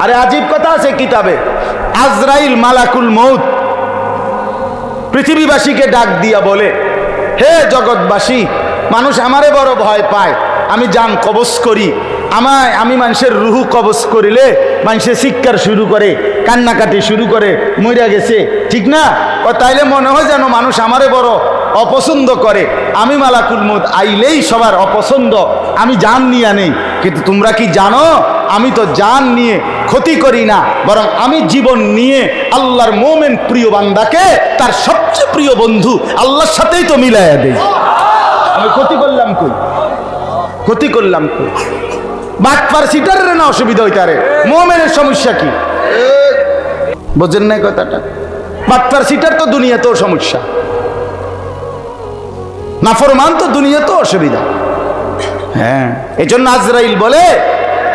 আরে আজীব কথা আছে কিতাবে, আজরাইল মালাকুল মউত পৃথিবীবাসীকে ডাক দিয়া বলে, হে জগৎবাসী, মানুষ আমারে বড় ভয় পায়, আমি জান কবজ করি, আমি মানুষের রুহু কবজ করিলে মানুষের চিৎকার শুরু করে, কান্নাকাটি শুরু করে, মইরা গেছে, ঠিক না? তাইলে মনে হয় যেন মানুষ আমারে বড় অপছন্দ করে, আমি মালাকুল মউত আইলেই সবার অপছন্দ, আমি জান নিয়ে নেই। কিন্তু তোমরা কি জানো, আমি তো জান নিয়ে ক্ষতি করি না, বরং আমি জীবন নিয়ে আল্লাহর মোমেন প্রিয় বান্দাকে তার সবচেয়ে প্রিয় বন্ধু আল্লাহর সাথেই তো মিলাইয়া দেই। আমি ক্ষতি করলাম কই? ক্ষতি করলাম কই? বাটপার সিটারের না অসুবিধা হইতারে, মোমেনের সমস্যা কি? বোঝেন নাই কথাটা? বাটপার সিটার তো দুনিয়াতেও সমস্যা, নাফরমান তো দুনিয়াতেও অসুবিধা। হ্যাঁ, এই জন্য আজরাইল বলে,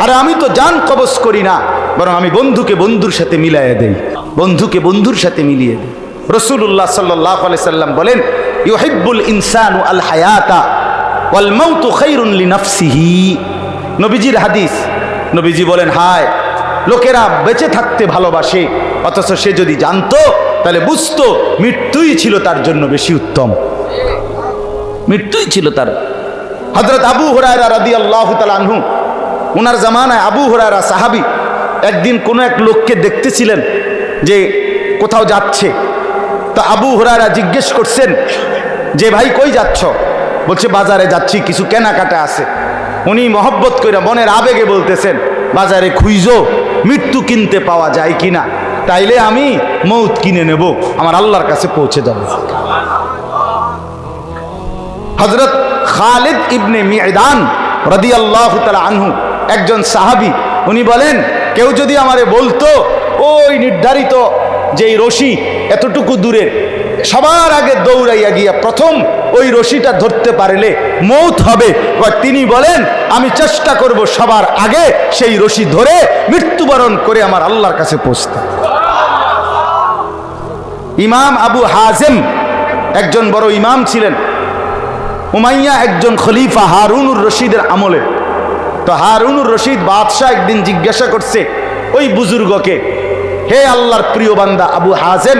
আরে আমি তো জান কবজ করি না, বরং আমি বন্ধুকে বন্ধুর সাথে মিলাইয়া দেই, বন্ধুকে বন্ধুর সাথে মিলিয়ে দেই। রাসূলুল্লাহ সাল্লাল্লাহু আলাইহি সাল্লাম বলেন, ইউহিব্বুল ইনসানু আল হায়াতা ওয়াল মাউতু খায়রুন লিনাফসিহি। নবীজির হাদিস, নবীজি বলেন, হায় লোকেরা বেঁচে থাকতে ভালোবাসে, অথচ সে যদি জানতো তাহলে বুঝতো মৃত্যুই ছিল তার জন্য বেশি উত্তম, মৃত্যুই ছিল তার। হযরত আবু হুরায়রা রাদিয়াল্লাহু তাআলা আনহু, ওনার জামানায় আবু হুরায়রা সাহাবী, একদিন কোনো এক লোককে দেখতেছিলেন যে কোথাও যাচ্ছে। তো আবু হুরায়রা জিজ্ঞেস করছেন যে, ভাই কই যাচ্ছ? বলছে, বাজারে যাচ্ছি, কিছু কেনাকাটা আছে। উনি মহব্বত করে মনের আবেগে বলতেছেন, বাজারে খুঁজো মৃত্যু কিনতে পাওয়া যায় কিনা, তাইলে আমি মৌত কিনে নেব, আমার আল্লাহর কাছে পৌঁছে যাব। হযরত খালিদ ইবনে মি'দান রাদিয়াল্লাহু তাআলা আনহু, একজন সাহাবী, উনি বলেন, কেউ যদি আমারে বলতো ওই নির্ধারিত যেই রশি এতটুকু দূরে, সবার আগে দৌড়াইয়া গিয়া প্রথম ওই রশিটা ধরতে পারলে মৌত হবে, তিনি বলেন আমি চেষ্টা করব সবার আগে সেই রশি ধরে মৃত্যুবরণ করে আমার আল্লাহর কাছে পৌঁছতে। ইমাম আবু হাজেম একজন বড় ইমাম ছিলেন, উমাইয়া একজন খলিফা হারুনুর রশিদের আমলে। তো হারুনুর রশিদ বাদশাহ একদিন জিজ্ঞাসা করছে ওই বুজুর্গকে, হে আল্লাহর প্রিয় বান্দা আবু হাজেম,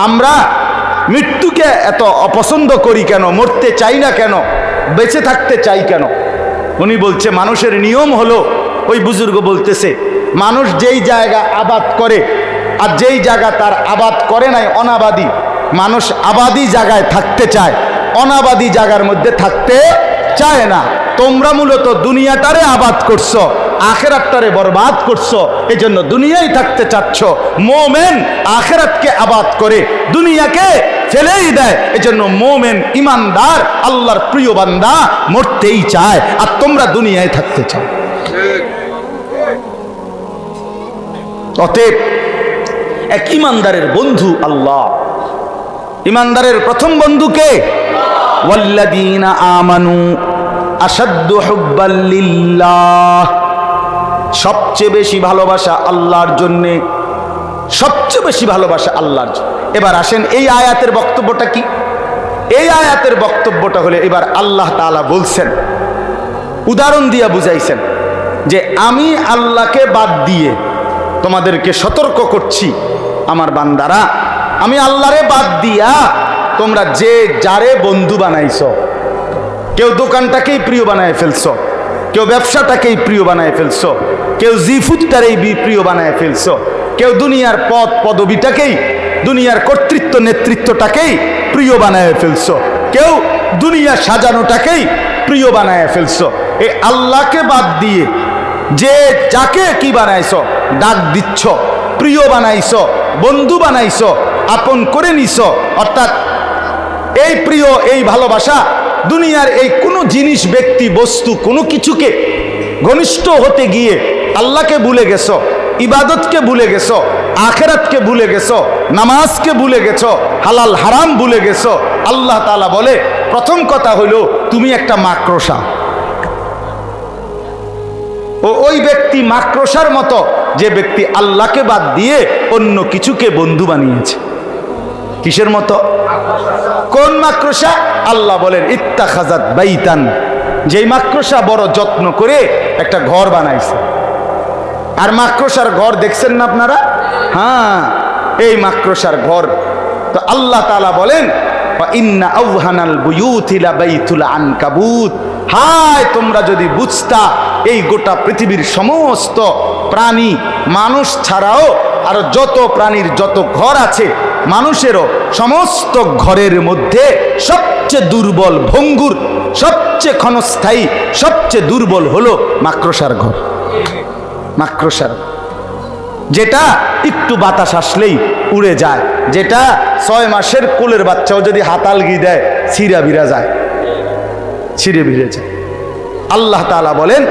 আমরা মৃত্যুকে এত অপছন্দ করি কেন, মরতে চাই না কেন, বেঁচে থাকতে চাই কেন? উনি বলছে, মানুষের নিয়ম হলো, ওই বুজুর্গ বলতেছে, মানুষ যেই জায়গা আবাদ করে আর যেই জায়গা তার আবাদ করে নাই অনাবাদী, মানুষ আবাদী জায়গায় থাকতে চায়, অনাবাদী জায়গার মধ্যে থাকতে চায় না। তোমরা মূলত দুনিয়াটারে আবাদ করছো, আখেরাতটারে বরবাদ করছো, এই জন্য দুনিয়ায় থাকতে চাচ্ছ। মোমেন আখেরাতকে আবাদ করে দুনিয়াকে ফেলেই দেয়, এই জন্য মোমেন ইমানদার আল্লাহর প্রিয় বান্দা মরতেই চায়, আর তোমরা দুনিয়ায় থাকতে চাও। অতএব এক ইমানদারের বন্ধু আল্লাহ। ইমানদারের প্রথম বন্ধুকে, ওয়াল্লাযীনা আমানু আশাদ্দু হুব্বাল লিল্লাহ, সবচেয়ে বেশি ভালোবাসা আল্লাহর জন্যে, সবচেয়ে বেশি ভালোবাসা আল্লাহর জন্য। এবার আসেন এই আয়াতের বক্তব্যটা কি? এই আয়াতের বক্তব্যটা হলে এবার আল্লাহ তাআলা বলছেন, উদাহরণ দিয়া বুঝাইছেন যে আমি আল্লাহকে বাদ দিয়ে তোমাদেরকে সতর্ক করছি, আমার বান্দারা, আমি আল্লাহরে বাদ দিয়া তোমরা যে যারে বন্ধু বানাইছো, কেউ দোকানটাকেই প্রিয় বানায় ফেলছো, কেউ ব্যবসাটাকেই প্রিয় বানায় ফেলছো, কেউ জিফুদটারেই প্রিয় বানায় ফেলছো, কেউ দুনিয়ার পদ পদবিটাকেই, দুনিয়ার কর্তৃত্ব নেতৃত্বটাকেই প্রিয় বানায় ফেলছো, কেউ দুনিয়া সাজানোটাকেই প্রিয় বানায় ফেলছো। এই আল্লাহকে বাদ দিয়ে যে যাকে কি বানাইছো, ডাক দিচ্ছ, প্রিয় বানাইছো, বন্ধু বানাইছো, আপন করে নিছো, অর্থাৎ এই প্রিয়, এই ভালোবাসা দুনিয়ার এই কোনো জিনিস, ব্যক্তি, বস্তু, কোনো কিছুকে ঘনিষ্ঠ হতে গিয়ে আল্লাহকে ভুলে গেছো, ইবাদতকে ভুলে গেছো, আখেরাতকে ভুলে গেছো, নামাজকে ভুলে গেছো, হালাল হারাম ভুলে গেছো। আল্লাহ তাআলা বলে, প্রথম কথা হলো তুমি একটা মাকড়সা। ওই ব্যক্তি মাকড়সার মতো, যে ব্যক্তি আল্লাহকে বাদ দিয়ে অন্য কিছুকে বন্ধু বানিয়েছে। কিসের মতো? কোন মাকড়সা? আল্লাহ বলেন, ইত্তাখাযাত বাইতান, যেই মাকড়সা বড় যত্ন করে একটা ঘর বানাইছে। আর মাকড়সার ঘর দেখছেন না আপনারা? হ্যাঁ, এই মাকড়সার ঘর। তো আল্লাহ তাআলা বলেন ইন্না আওহানাল বুয়ুতি লাবাইতুল আনকাবুত, হায় তোমরা যদি বুঝতা এই গোটা পৃথিবীর সমস্ত প্রাণী, মানুষ ছাড়াও আরো যত প্রাণীর যত ঘর আছে, মানুষেরও সমস্ত ঘরের মধ্যে সবচেয়ে দুর্বল, ভঙ্গুর, সবচেয়ে ক্ষণস্থায়ী, সবচেয়ে দুর্বল হলো মাকড়সার ঘর। মাকড়সার, যেটা একটু বাতাস আসলেই উড়ে যায়, যেটা 6 মাসের কোলের বাচ্চাও যদি হাতালগি দেয় ছিঁড়া ভিড়া যায়, ছিঁড়ে ভিড়ে যায়। আল্লাহ তাআলা বলেন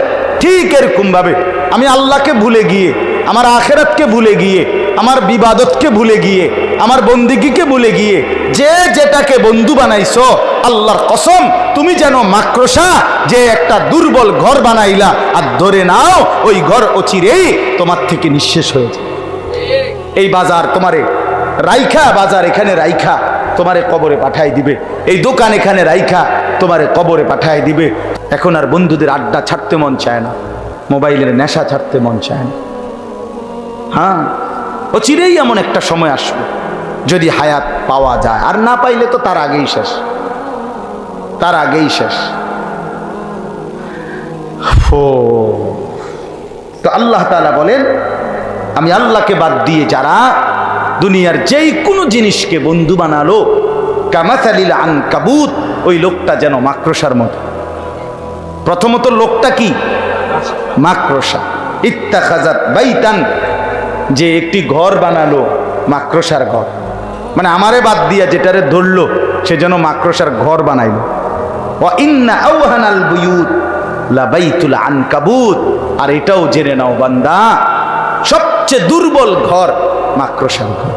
ঠিক এরকম ভাবে আমি আল্লাহকে ভুলে গিয়ে, আমার আখিরাতকে ভুলে গিয়ে, আমার বিবাদতকে ভুলে গিয়ে, আমার বন্দিগিকে ভুলে গিয়ে যে যেটাকে বন্ধু বানাইছো, আল্লাহর কসম তুমি যেন মাকড়সা যে একটা দুর্বল ঘর বানাইলা, আর ধরে নাও ওই ঘর অচিরেই তোমার থেকে নিঃশেষ হয়ে যায়। এই বাজার তোমারে রাইখা, বাজার এখানে রাইখা তোমারে কবরে পাঠাই দিবে, এই দোকান এখানে রাইখা তোমারে কবরে পাঠাই দিবে। এখন আর বন্ধুদের আড্ডা ছাড়তে মন চায় না, মোবাইলের নেশা ছাড়তে মন চায় না। হ্যাঁ, অচিরেই এমন একটা সময় আসবে যদি হায়াত পাওয়া যায়, আর না পাইলে তো তার আগেই শেষ, তার আগেই শেষ। তো আল্লাহ তাআলা বলেন আমি আল্লাহকে বাদ দিয়ে যারা দুনিয়ার যেই কোনো জিনিসকে বন্ধু বানালো, কামাসালিল আনকাবুত, ওই লোকটা যেন মাকড়সার মতো। প্রথমত লোকটা কি? মাকড়সা। ইত্তাখাযাত বাইতান, যে একটি ঘর বানালো, মাকড়সার ঘর, মানে আমারে বাদ দিয়া যেটারে ধরলো সে যেন মাকড়সার ঘর বানাইলো। ওয়া ইন্না আওহানাল বুয়ুত লাবাইতুল আনকাবুত, আর এটাও জেনে নাও বান্দা সবচেয়ে দুর্বল ঘর মাকড়সার ঘর।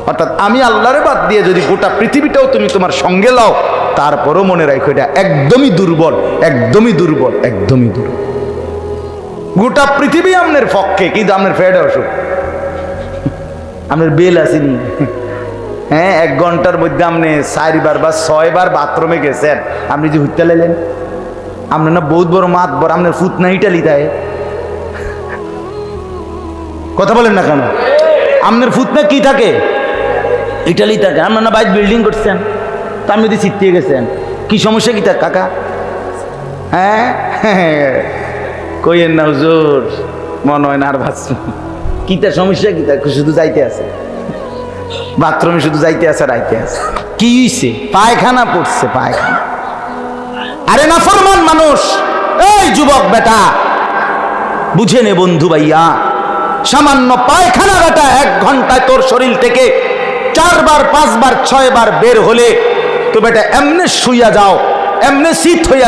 অর্থাৎ আমি আল্লাহরে বাদ দিয়ে যদি গোটা পৃথিবীটাও তুমি তোমার সঙ্গে লাও, তারপরও মনে রাখো এটা একদমই দুর্বল, একদমই দুর্বল, একদমই দুর্বল। গোটা পৃথিবী আপনার পক্ষে, কিন্তু আপনার ফেডে অসুখ, আপনার বেল আসেনি। হ্যাঁ, 1 ঘন্টার মধ্যে আপনি 4 বার বা 6 বার বাথরুমে গেছেন, আপনি যে হুইতে লাইলেন, আপনার না বহুত বড় মাত বড়, আপনার ফুট না ইটালি দেয়। কথা বলেন না কেন? আপনার ফুট না কি থাকে? ইটালি থাকে। আপনার না বাইরে বিল্ডিং করছেন, তা আপনি যদি ছিটতে গেছেন, কি সমস্যা কি থাকে কাকা? হ্যাঁ, কইেন না হুজুর, মনে হয় না আর ভাবছি কি তার সমস্যা, কি তার শুধু যাইতে আছে বাথরুমে, শুধু যাইতে আছে আর আইতে আছে। কি হইছে? পায়খানা পড়ছে, পায়খানা। আরে নাফরমান মানুষ, এই যুবক বেটা বুঝে নে বন্ধু ভাইয়া, সামান্য পায়খানা বেটা 1 ঘন্টায় তোর শরীর থেকে 4 বার 5 বার 6 বার বের হলে তো বেটা এমনে শুইয়া যাও, এমনে শীত হইয়া